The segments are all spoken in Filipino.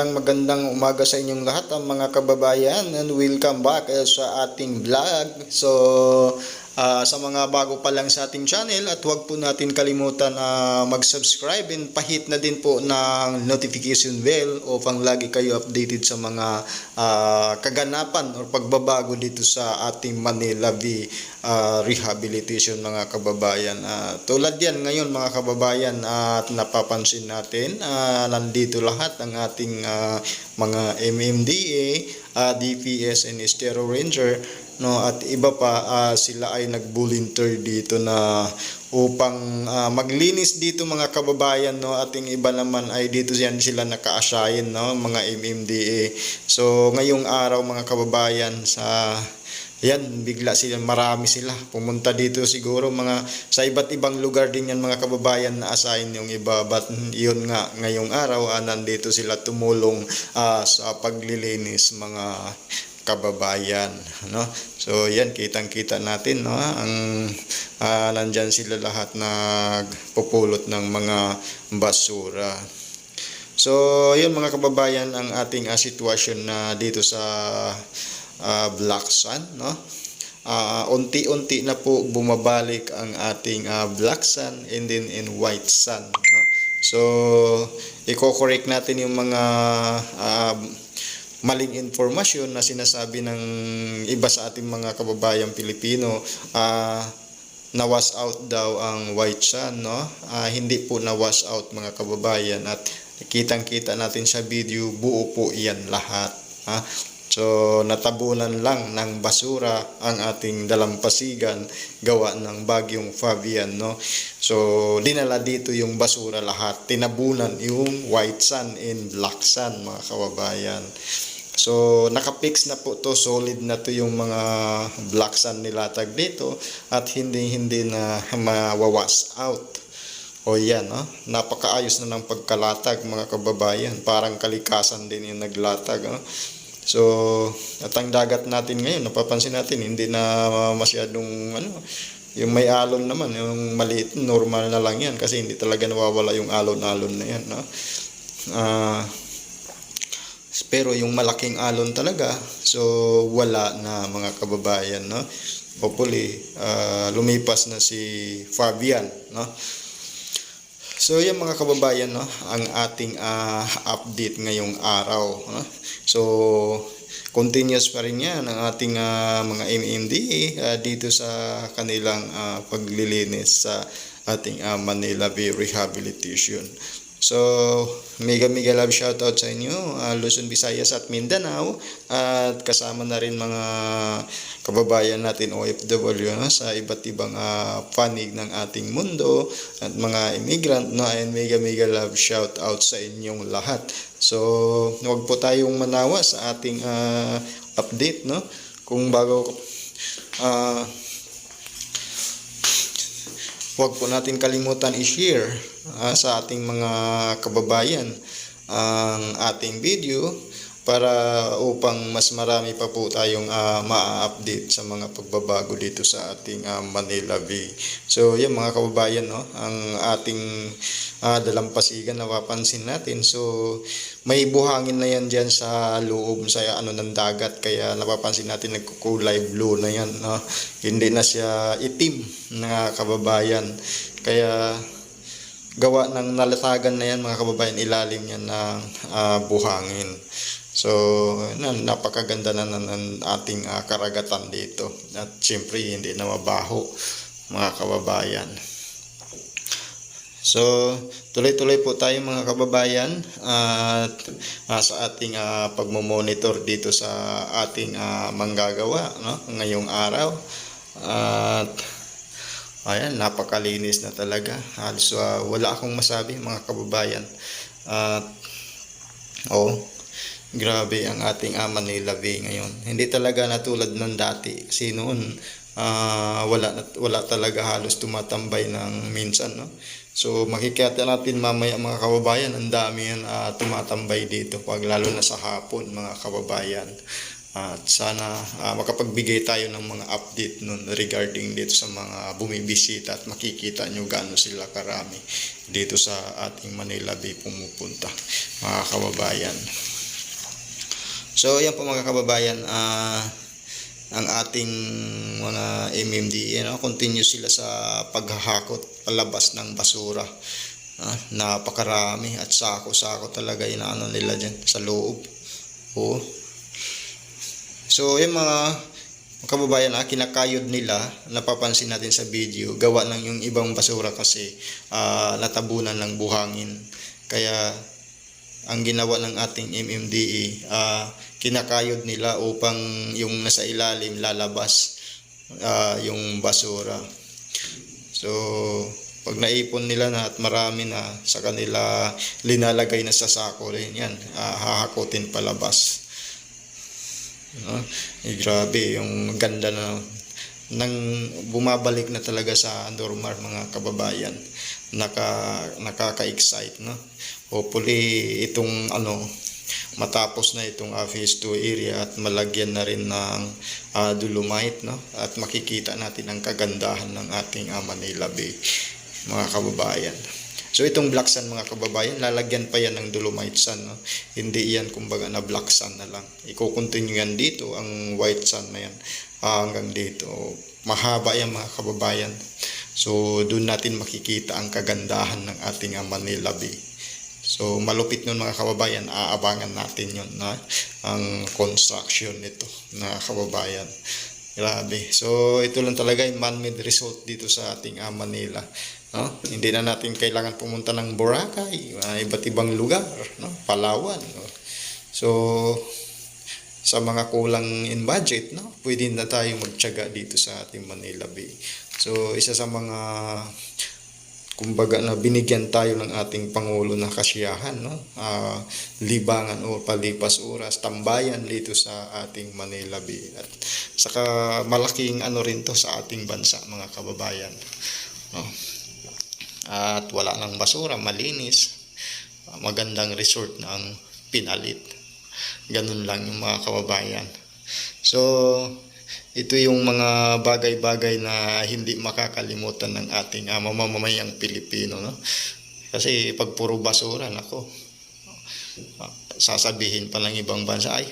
magandang umaga sa inyong lahat mga kababayan, and welcome back sa ating vlog. So sa mga bago pa lang sa ating channel, at huwag po natin kalimutan mag-subscribe and pahit na din po ng notification bell upang lagi kayo updated sa mga kaganapan o pagbabago dito sa ating Manila Bay rehabilitation mga kababayan. Tulad yan ngayon mga kababayan, at napapansin natin nandito lahat ang ating mga MMDA, DPS and Estero Ranger, no, at iba pa. Sila ay nag-volunteer dito na upang maglinis dito mga kababayan, no. Ating iba naman ay dito sila naka-assign, no, mga MMDA. So ngayong araw mga kababayan, yan, bigla sila, marami sila pumunta dito, siguro mga sa iba't ibang lugar din yan mga kababayan na assign yung iba, but yun nga, ngayong araw nandito sila tumulong sa paglilinis mga kababayan, no. So yan, kitang-kita natin, no, ang nandyan sila lahat nagpupulot ng mga basura. So yun mga kababayan, ang ating sitwasyon na dito sa Black Sand, no. Unti-unti na po bumabalik ang ating black sand and then in white sand, no. So i-correct natin yung mga maling informasyon na sinasabi ng iba sa ating mga kababayang Pilipino. Na wash out daw ang white sand, no. Hindi po na wash out mga kababayan, at kitang-kita natin sa video, buo po iyan lahat, So natabunan lang ng basura ang ating dalampasigan gawa ng bagyong Fabian, no. So dinala dito yung basura lahat, tinabunan yung white sand and black sand mga kababayan. So nakapix na po to, solid na to yung mga black sand nilatag dito, at hindi na mawawash out. O yan, no? Napakaayos na ng pagkalatag mga kababayan, parang kalikasan din yung naglatag, no? So at ang dagat natin ngayon, napapansin natin hindi na masyadong yung may alon naman, yung maliit, normal na lang yan, kasi hindi talaga nawawala yung alon-alon na yan, no? Pero yung malaking alon talaga, so wala na mga kababayan, no. Hopefully lumipas na si Fabian, no. So yan mga kababayan, no, ang ating update ngayong araw, no? So continuous pa rin yan ang ating mga MMDA dito sa kanilang paglilinis sa ating Manila Bay rehabilitation. So mega love shoutout sa inyo, Luzon, Visayas at Mindanao, at kasama na rin mga kababayan natin OFW, no, sa iba't ibang panig ng ating mundo, at mga immigrant, no, and mega love shoutout sa inyong lahat. So huwag po tayong manawa sa ating update, no. Kung bago huwag po natin kalimutan i-share sa ating mga kababayan ang ating video, para upang mas marami pa po tayong ma-update sa mga pagbabago dito sa ating Manila Bay. So yan mga kababayan, no, ang ating dalampasigan napapansin natin. So may buhangin na yan dyan sa loob sa ng dagat, kaya napapansin natin nagkukulay blue na yan, no? Hindi na siya itim na kababayan, kaya gawa ng nalatagan na yan mga kababayan, ilalim yan ng buhangin. So napakaganda na ng ating karagatan dito, at siyempre hindi na mabaho mga kababayan. So tuloy-tuloy po tayo mga kababayan at sa ating pagmo-monitor dito sa ating manggagawa, no, ngayong araw. At ayan, napakalinis na talaga. Halos wala akong masabi mga kababayan. At grabe ang ating Manila Bay ngayon. Hindi talaga natulad ng dati, kasi noon wala talaga halos tumatambay ng minsan, no. So makikita natin mamaya mga kababayan, ang dami yan tumatambay dito, pag lalo na sa hapon mga kababayan. At sana makapagbigay tayo ng mga update nun regarding dito sa mga bumibisita at makikita nyo gaano sila karami dito sa ating Manila Bay pumupunta, mga kababayan. So yan po mga kababayan, ang ating mga MMDA, continue sila sa paghahakot palabas ng basura. Napakarami at sako-sako talaga inaano nila dyan sa loob. So yung mga kababayan, kinakayod nila, napapansin natin sa video, gawa ng yung ibang basura kasi natabunan ng buhangin. Kaya ang ginawa ng ating MMDA, kinakayod nila upang yung nasa ilalim lalabas yung basura. So pag naipon nila na at marami na, sa kanila linalagay na sa sako rin yan, hahakutin palabas. Grabe yung ganda na nang bumabalik na talaga sa normal, mga kababayan. Nakaka-excite, no? Hopefully itong matapos na itong phase 2 area at malagyan na rin ng dolomite, no? At makikita natin ang kagandahan ng ating Manila Bay, mga kababayan. So itong black sand, mga kababayan, lalagyan pa yan ng dolomite sand, no? Hindi yan kumbaga na black sand na lang. Iko-continue yan dito, ang white sand na yan, hanggang dito. Mahaba yan, mga kababayan. So doon natin makikita ang kagandahan ng ating Manila Bay. So malupit nun, mga kababayan, aabangan natin yun, na ang construction nito, mga kababayan. Grabe. So ito lang talaga yung man-made result dito sa ating Manila. Hindi na natin kailangan pumunta ng Boracay, iba't ibang lugar, Palawan. So sa mga kulang in budget, pwede na tayo magtiyaga dito sa ating Manila Bay. So isa sa mga kumbaga na binigyan tayo ng ating Pangulo na kasiyahan, libangan o palipas oras, tambayan dito sa ating Manila Bay. At saka malaking rin to sa ating bansa, mga kababayan. At wala nang basura, malinis, magandang resort na ang pinalit. Ganun lang yung mga kababayan. So ito yung mga bagay-bagay na hindi makakalimutan ng ating mamamayang Pilipino, no? Kasi pag puro basura, sasabihin pa ng ibang bansa, ay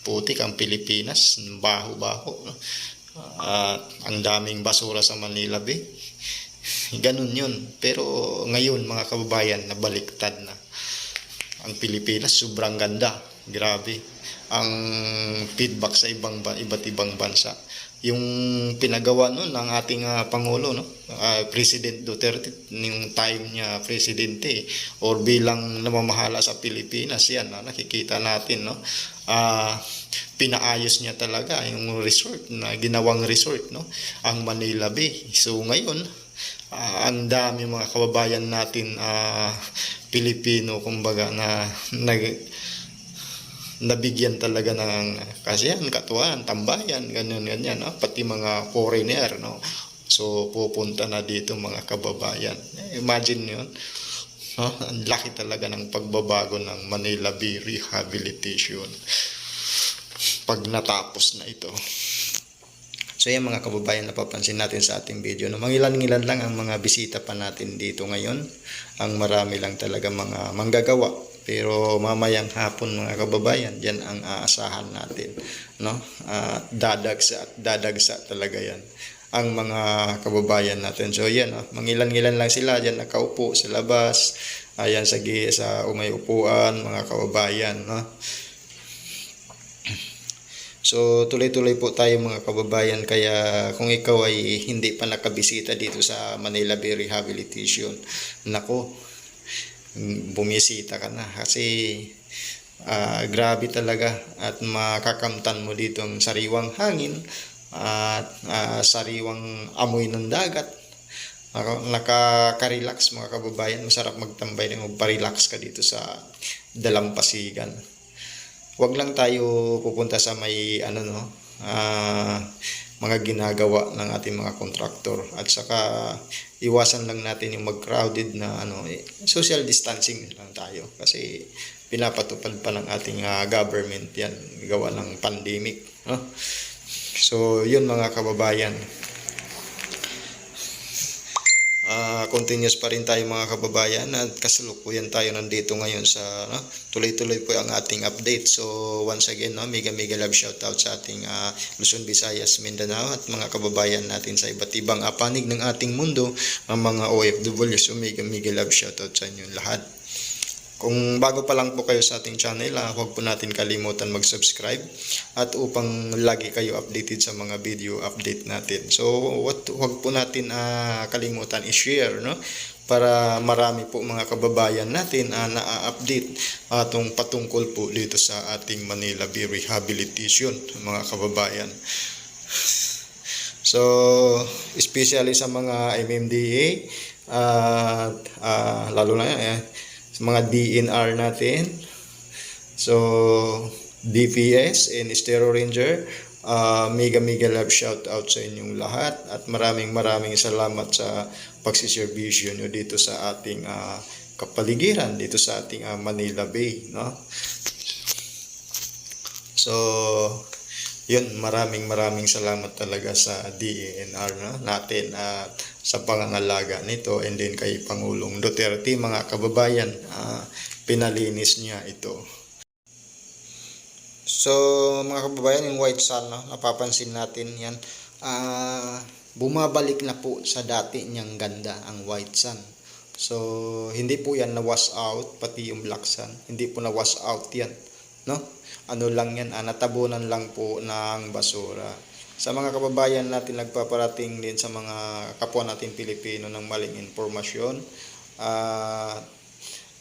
putik ang Pilipinas, baho-baho, no? Ang daming basura sa Manila Bay. Ganun yun. Pero ngayon, mga kababayan, nabaliktad na. Ang Pilipinas sobrang ganda, grabe ang feedback sa iba't ibang bansa. Yung pinagawa nun ng ating Pangulo, President Duterte, yung time niya presidente or bilang namamahala sa Pilipinas, yan, nakikita natin, pinaayos niya talaga yung resort, na ginawang resort, ang Manila Bay. So ngayon, ang dami mga kababayan natin Pilipino, kumbaga, na nabigyan talaga ng kasiyahan, katuwaan, tambayan, ganyan, pati mga foreigner, so pupunta na dito, mga kababayan. Imagine yun, ang laki talaga ng pagbabago ng Manila Bay Rehabilitation pag natapos na ito. So yan, mga kababayan, napapansin natin sa ating video, mangilan-ngilan lang ang mga bisita pa natin dito ngayon. Ang marami lang talaga mga manggagawa. Pero mamayang hapon, mga kababayan, dyan ang aasahan natin, dadagsa talaga yan ang mga kababayan natin. So yan, mangilan-ngilan lang sila dyan nakaupo sa labas, ayan sa umay upuan, mga kababayan, So tuloy-tuloy po tayo, mga kababayan. Kaya kung ikaw ay hindi pa nakabisita dito sa Manila Bay Rehabilitation, bumisita ka na, kasi grabe talaga, at makakamtan mo dito ang sariwang hangin at sariwang amoy ng dagat. Nakaka-relax, mga kababayan. Masarap magtambay, magpa-relax ka dito sa Dalampasigan. Wag lang tayo pupunta sa may mga ginagawa ng ating mga kontraktor. At saka iwasan lang natin yung mag-crowded na social distancing lang tayo kasi pinapatupad pa ng ating government yan gawa ng pandemic, no? So yun mga kababayan, continuous pa rin tayo mga kababayan at kasalukuyan tayo nandito ngayon sa tuloy-tuloy po ang ating update. So once again, mega love shoutout sa ating Luzon, Visayas, Mindanao at mga kababayan natin sa iba't ibang panig ng ating mundo, ang mga OFW. So mega love shoutout sa inyo lahat. Kung bago pa lang po kayo sa ating channel, huwag po natin kalimutan mag-subscribe at upang lagi kayo updated sa mga video update natin. So huwag po natin kalimutan i-share, no? Para marami po mga kababayan natin na-update patungkol po dito sa ating Manila Bay Rehabilitation, mga kababayan. So especially sa mga MMDA lalo na sa mga DNR natin, so DPS and Estero Ranger, mega love shout out sa inyong lahat at maraming salamat sa pagsiservisyo nyo dito sa ating kapaligiran, dito sa ating Manila Bay, no? So yun, maraming salamat talaga sa DNR natin at sa pangangalaga nito, and then kay Pangulong Duterte, mga kababayan, pinalinis niya ito. So mga kababayan, yung white sun, napapansin natin yan, bumabalik na po sa dati niyang ganda ang white sun. So hindi po yan na wash out, pati yung black sun hindi po na wash out yan, no? Ano lang yan, natabunan lang po ng basura. Sa mga kababayan natin nagpaparating din sa mga kapwa natin Pilipino ng maling impormasyon,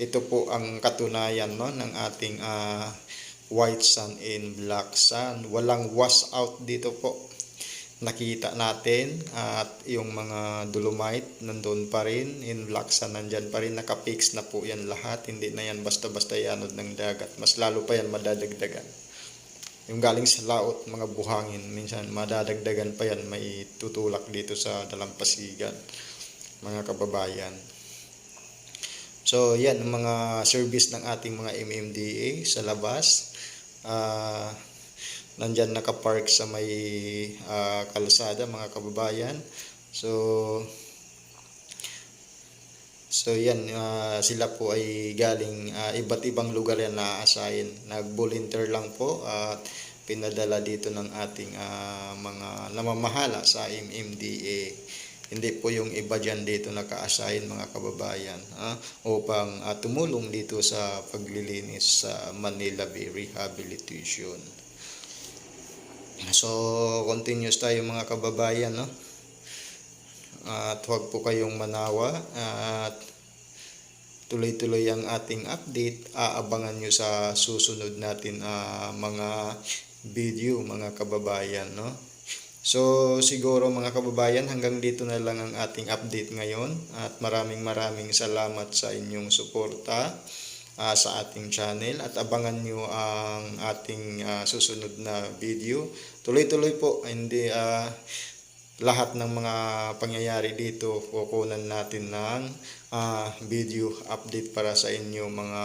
ito po ang katunayan, no, ng ating white sun and black sun. Walang wash out dito po. Nakita natin at yung mga dolomite nandun pa rin, in black sun nandyan pa rin, nakapix na po yan lahat. Hindi na yan basta-basta yanod ng dagat, mas lalo pa yan madadagdagan. Yung galing sa laot, mga buhangin, minsan madadagdagan pa yan, may tutulak dito sa dalampasigan, mga kababayan. So yan ang mga service ng ating mga MMDA sa labas. Nandyan nakapark sa may kalsada, mga kababayan. So yan, sila po ay galing iba't ibang lugar yan na assign. Nag-volunteer lang po at pinadala dito ng ating mga namamahala sa MMDA. Hindi po yung iba dyan dito naka-assign, mga kababayan, upang tumulong dito sa paglilinis sa Manila Bay Rehabilitation. So continuous tayo mga kababayan, no? At huwag po kayong manawa at tuloy-tuloy ang ating update. Aabangan nyo sa susunod natin mga video, mga kababayan, no? So siguro mga kababayan, hanggang dito na lang ang ating update ngayon at maraming salamat sa inyong suporta sa ating channel at abangan nyo ang ating susunod na video. Tuloy-tuloy po, hindi lahat ng mga pangyayari dito kukunan natin ng video update para sa inyo mga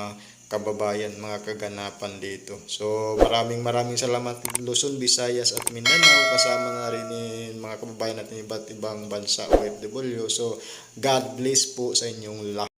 kababayan, mga kaganapan dito. So maraming salamat Luzon, Visayas at Mindanao, kasama na rin mga kababayan natin iba't ibang bansa OFW. So God bless po sa inyong lahat.